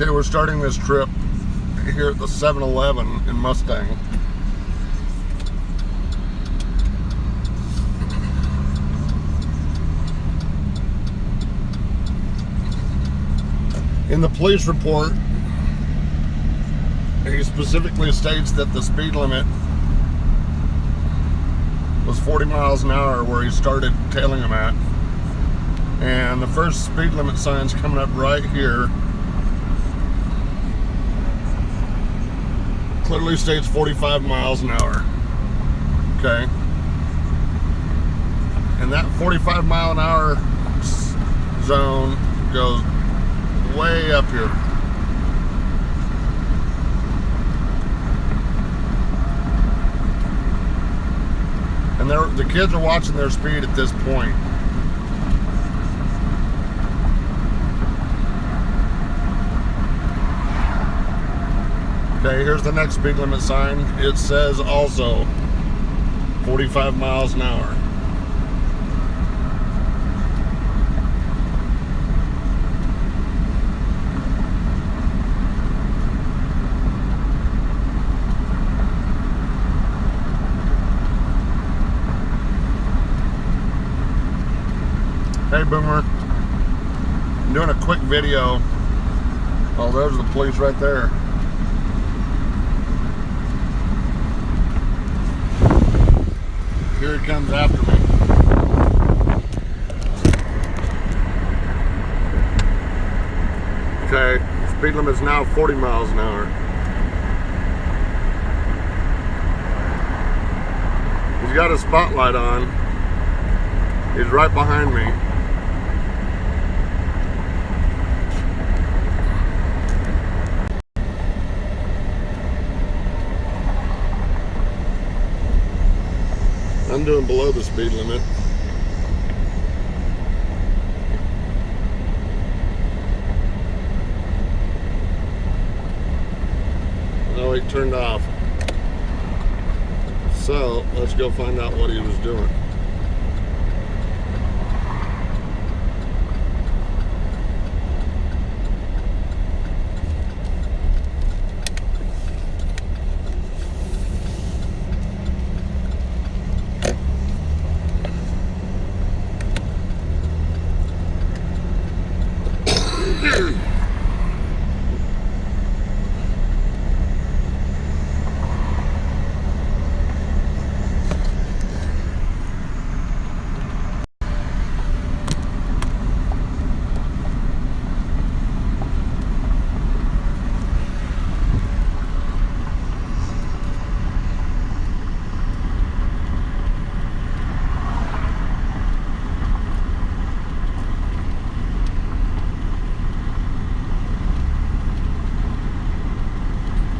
Okay, we're starting this trip here at the 7-Eleven in Mustang. In the police report, he specifically states that the speed limit was 40 miles an hour where he started tailing him at. And the first speed limit sign's coming up right here. Clearly states 45 miles an hour. Okay. And that 45 mile an hour zone goes way up here. And the kids are watching their speed at this point. Okay, here's the next speed limit sign. It says also 45 miles an hour. Hey Boomer, I'm doing a quick video. Oh, there's the police right there. Here he comes after me. Okay, speed limit is now 40 miles an hour. He's got his spotlight on. He's right behind me. I'm doing below the speed limit. No, he turned off. So, let's go find out what he was doing.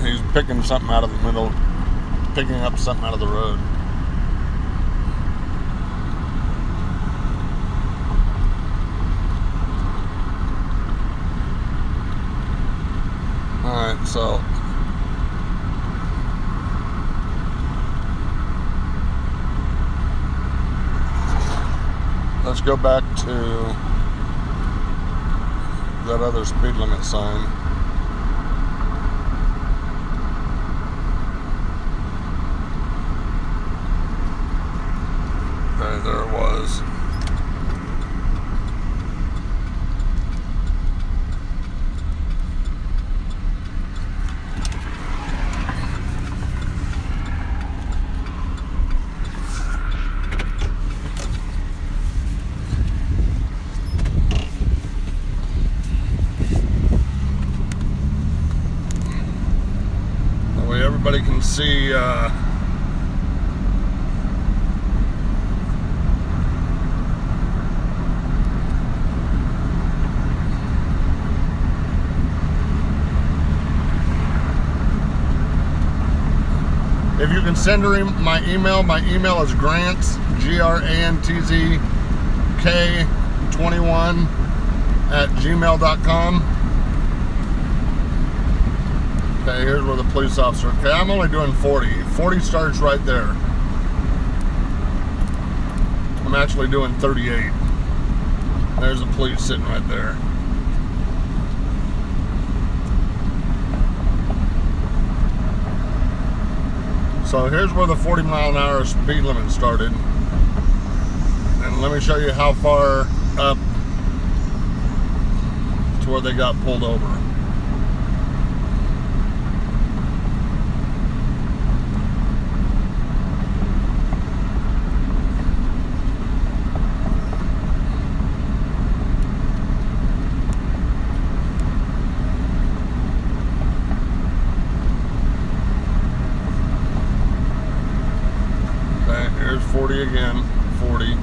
He's picking something out of the middle, picking up something out of the road. Alright, so let's go back to that other speed limit sign. Okay, there it was. That way everybody can see if you can send her my email is grants, GRANTZK21@gmail.com. Okay, here's where the police officer, okay, I'm only doing 40. 40 starts right there. I'm actually doing 38. There's the police sitting right there. So here's where the 40-mile-an-hour speed limit started. And let me show you how far up to where they got pulled over. Okay, here's 40 again, 40.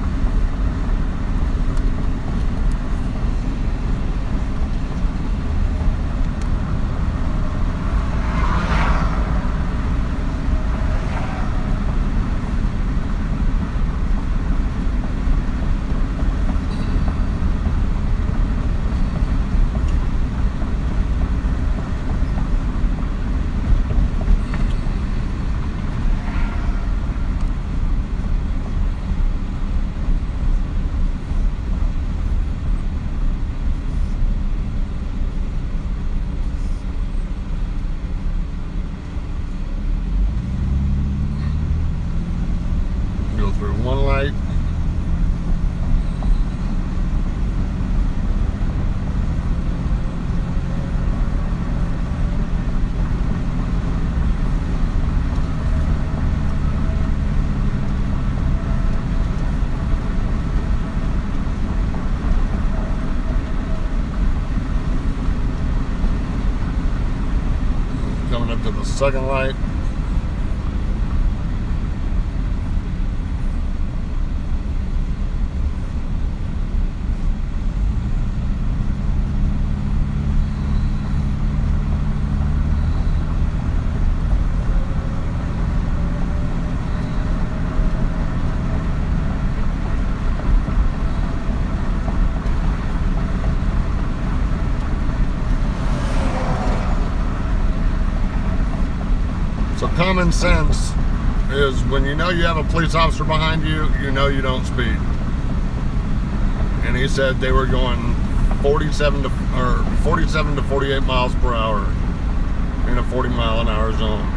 Go through one light. Coming up to the second light. So common sense is when you know you have a police officer behind you, you know you don't speed. And he said they were going 47 to 48 miles per hour in a 40-mile-an-hour zone.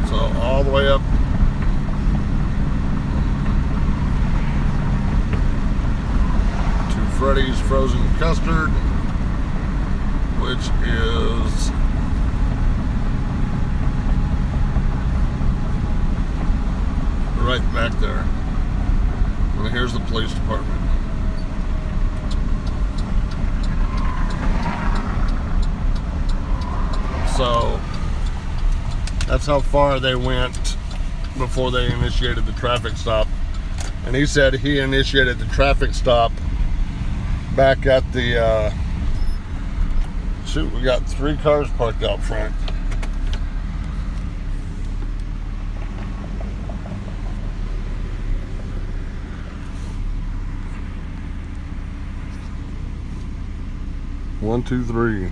So all the way up to Freddy's Frozen Custard, which is right back there. And here's the police department. So that's how far they went before they initiated the traffic stop. And he said he initiated the traffic stop back at the shoot, we got 3 cars parked out front. One, two, three.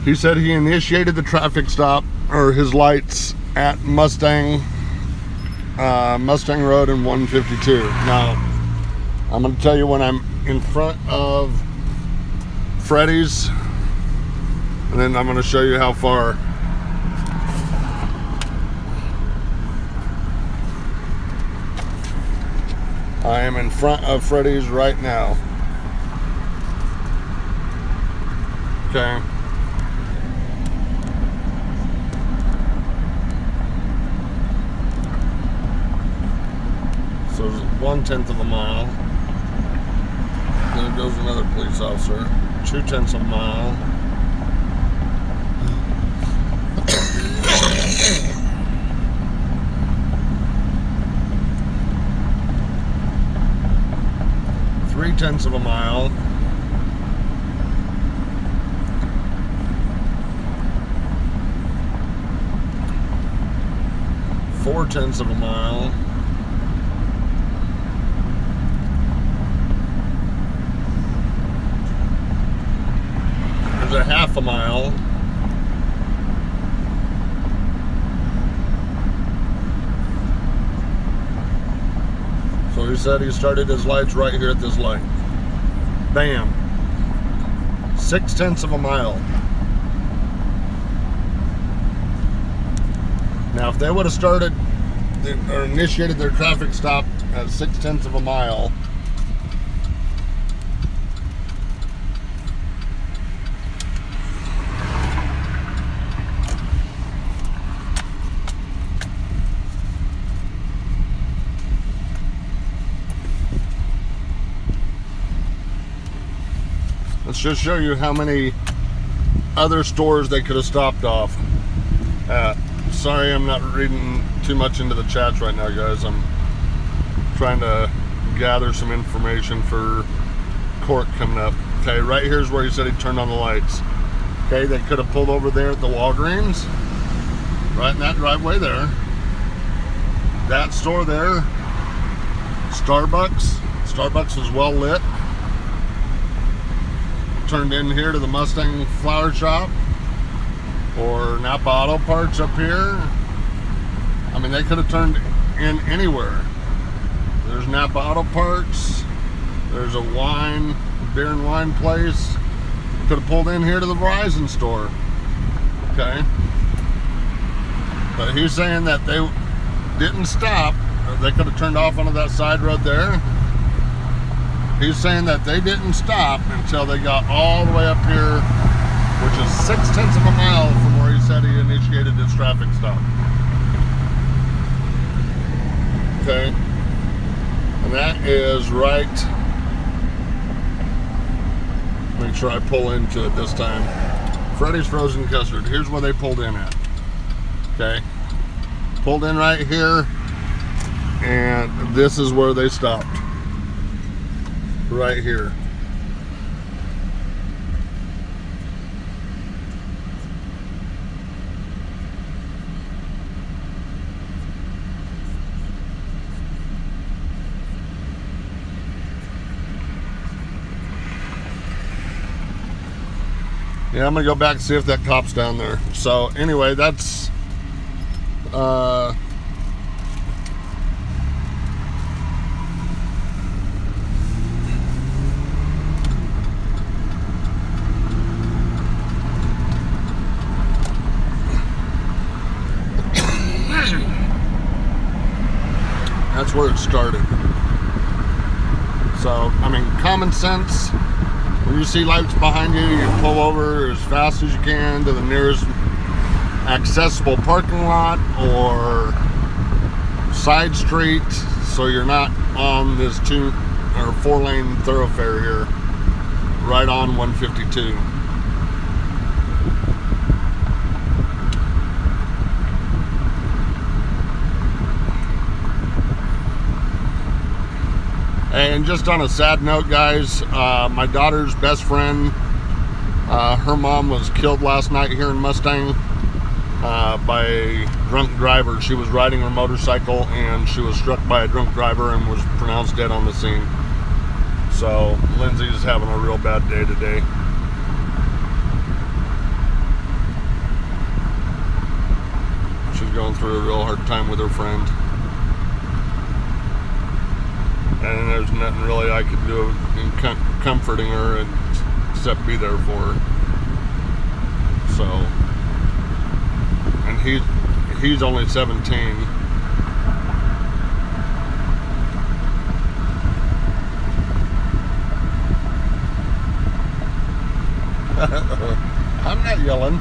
He said he initiated the traffic stop, or his lights, at Mustang Road and 152. Now, I'm going to tell you when I'm in front of Freddy's, and then I'm going to show you how far. I am in front of Freddy's right now. Okay. So there's 1/10 of a mile. There goes another police officer. 2/10 of a mile. Three-tenths of a mile. Four-tenths of a mile. There's a half a mile. He said he started his lights right here at this light. Bam. 0.6 of a mile. Now, if they would have started or initiated their traffic stop at 0.6 of a mile, let's just show you how many other stores they could have stopped off at. Sorry, I'm not reading too much into the chats right now, guys. I'm trying to gather some information for court coming up. Okay, right here's where he said he turned on the lights. Okay, they could have pulled over there at the Walgreens, right in that driveway there. That store there, Starbucks. Starbucks was well lit. Turned in here to the Mustang flower shop or Napa Auto Parts up here. I mean, they could have turned in anywhere. There's Napa Auto Parts. There's a beer and wine place. Could have pulled in here to the Verizon store. Okay. But he's saying that they didn't stop. They could have turned off onto that side road there. He's saying that they didn't stop until they got all the way up here, which is 0.6 of a mile from where he said he initiated his traffic stop. Okay. And that is right. Make sure I pull into it this time. Freddy's Frozen Custard. Here's where they pulled in at. Okay. Pulled in right here. And this is where they stopped. Right here. Yeah, I'm gonna go back and see if that cop's down there. So anyway, that's that's where it started. So, I mean, common sense. When you see lights behind you, you pull over as fast as you can to the nearest accessible parking lot or side street, so you're not on this 2 or 4-lane thoroughfare here, right on 152. And just on a sad note, guys, my daughter's best friend, her mom was killed last night here in Mustang by a drunk driver. She was riding her motorcycle and she was struck by a drunk driver and was pronounced dead on the scene. So Lindsay's having a real bad day today. She's going through a real hard time with her friend. And there's nothing really I could do in comforting her and except be there for her. So, and he's only 17. I'm not yelling.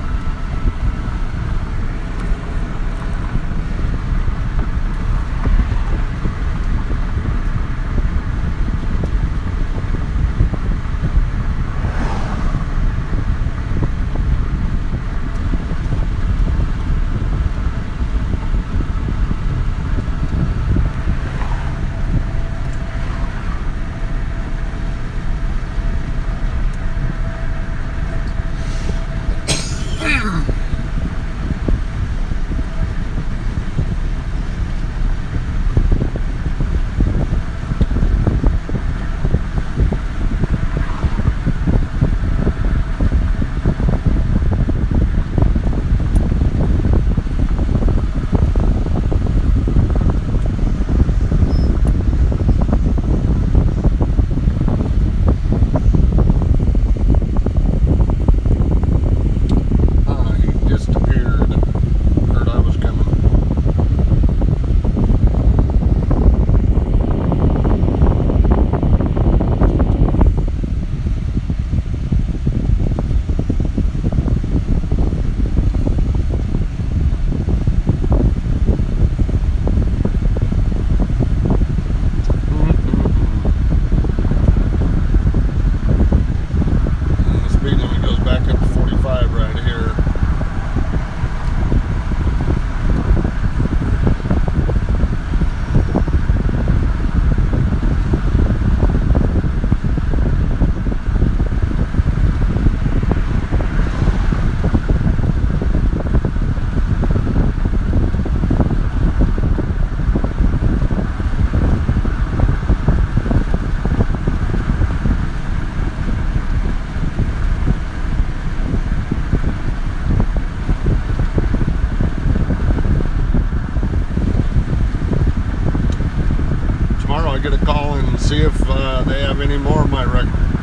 see if they have any more of my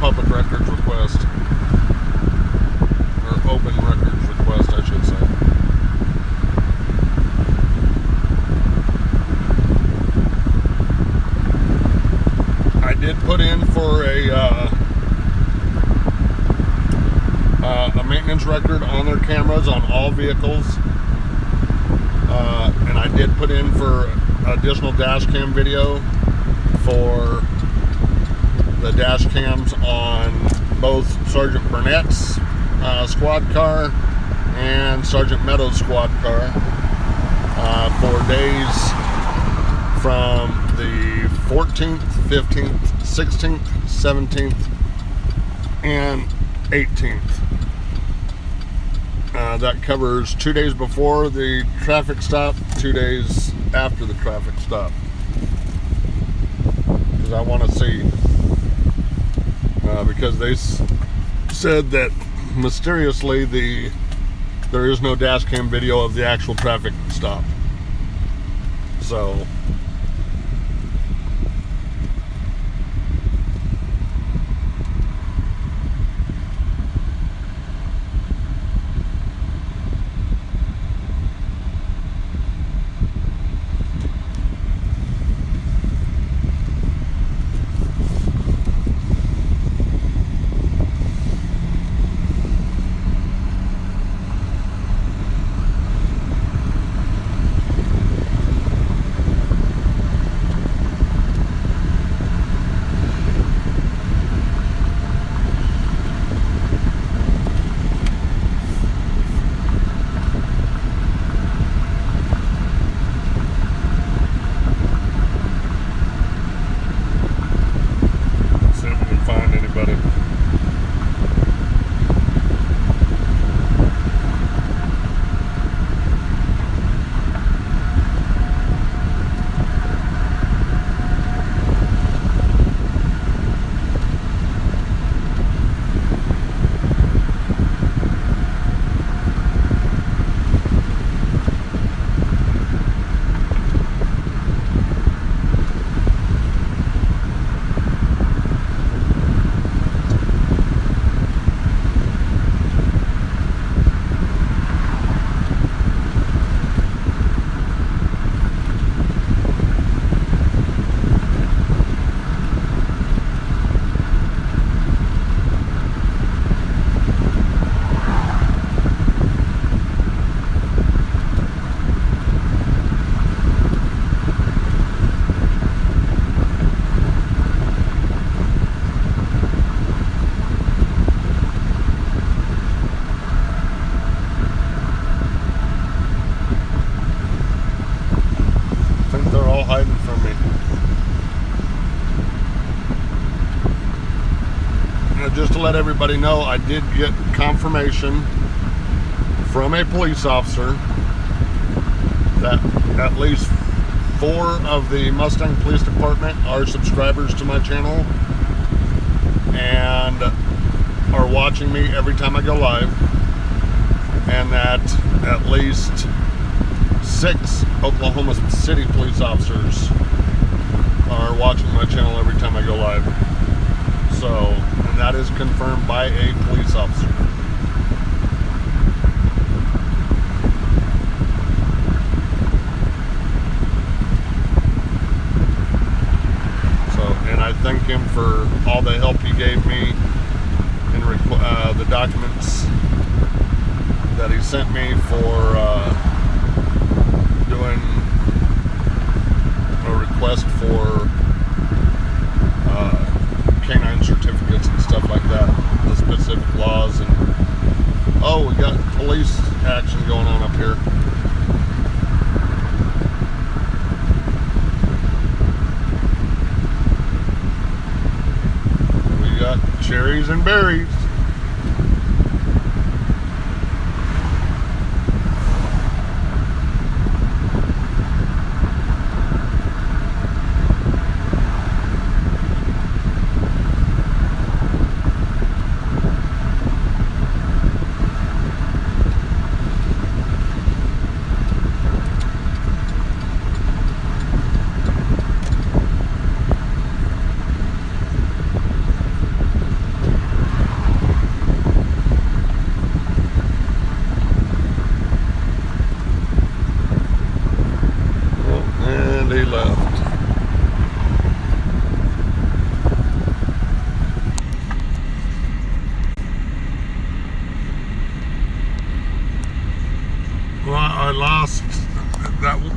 public records request, or open records request, I should say. I did put in for a maintenance record on their cameras on all vehicles, and I did put in for additional dash cam video for the dash cams on both Sergeant Burnett's squad car and Sergeant Meadows' squad car for days from the 14th, 15th, 16th, 17th, and 18th. That covers 2 days before the traffic stop, 2 days after the traffic stop. Because I want to see, because they said that mysteriously there is no dash cam video of the actual traffic stop. So hiding from me. Now, just to let everybody know, I did get confirmation from a police officer that at least 4 of the Mustang Police Department are subscribers to my channel and are watching me every time I go live, and that at least 6 Oklahoma City police officers are watching my channel every time I go live. So, and that is confirmed by a police officer. So, and I thank him for all the help he gave me in the documents that he sent me for doing a request for canine certificates and stuff like that, the specific laws. And oh, we got police action going on up here. We got cherries and berries.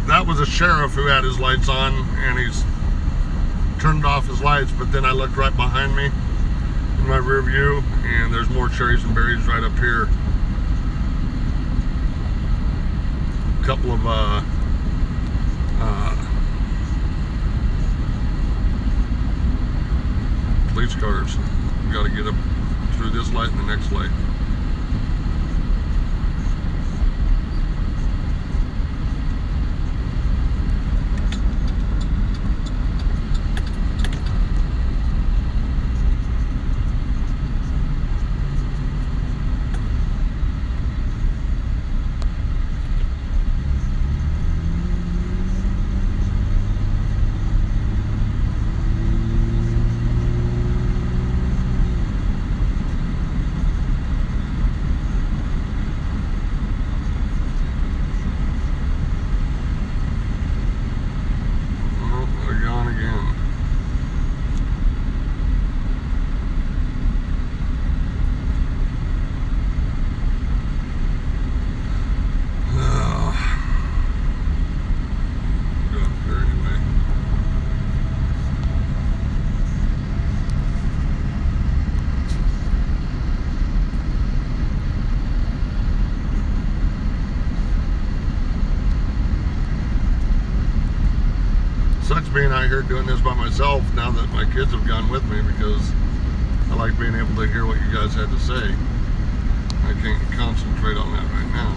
that was a sheriff who had his lights on, and he's turned off his lights. But then I looked right behind me in my rear view, and there's more cherries and berries right up here. A couple of police cars. We got to get up through this light and the next light. Sucks being out here doing this by myself now that my kids have gone with me, because I like being able to hear what you guys had to say. I can't concentrate on that right now.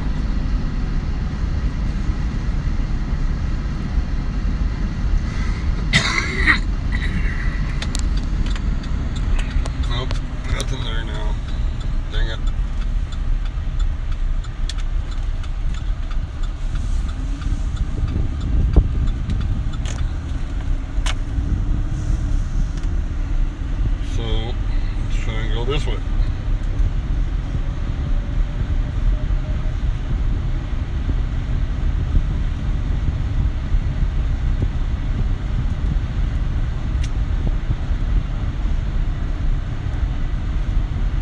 Nope, nothing there now. Dang it. This way.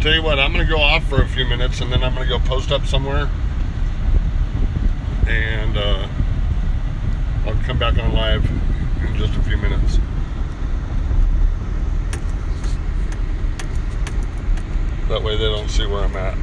Tell you what, I'm going to go off for a few minutes, and then I'm going to go post up somewhere, and I'll come back on live in just a few minutes. That way they don't see where I'm at.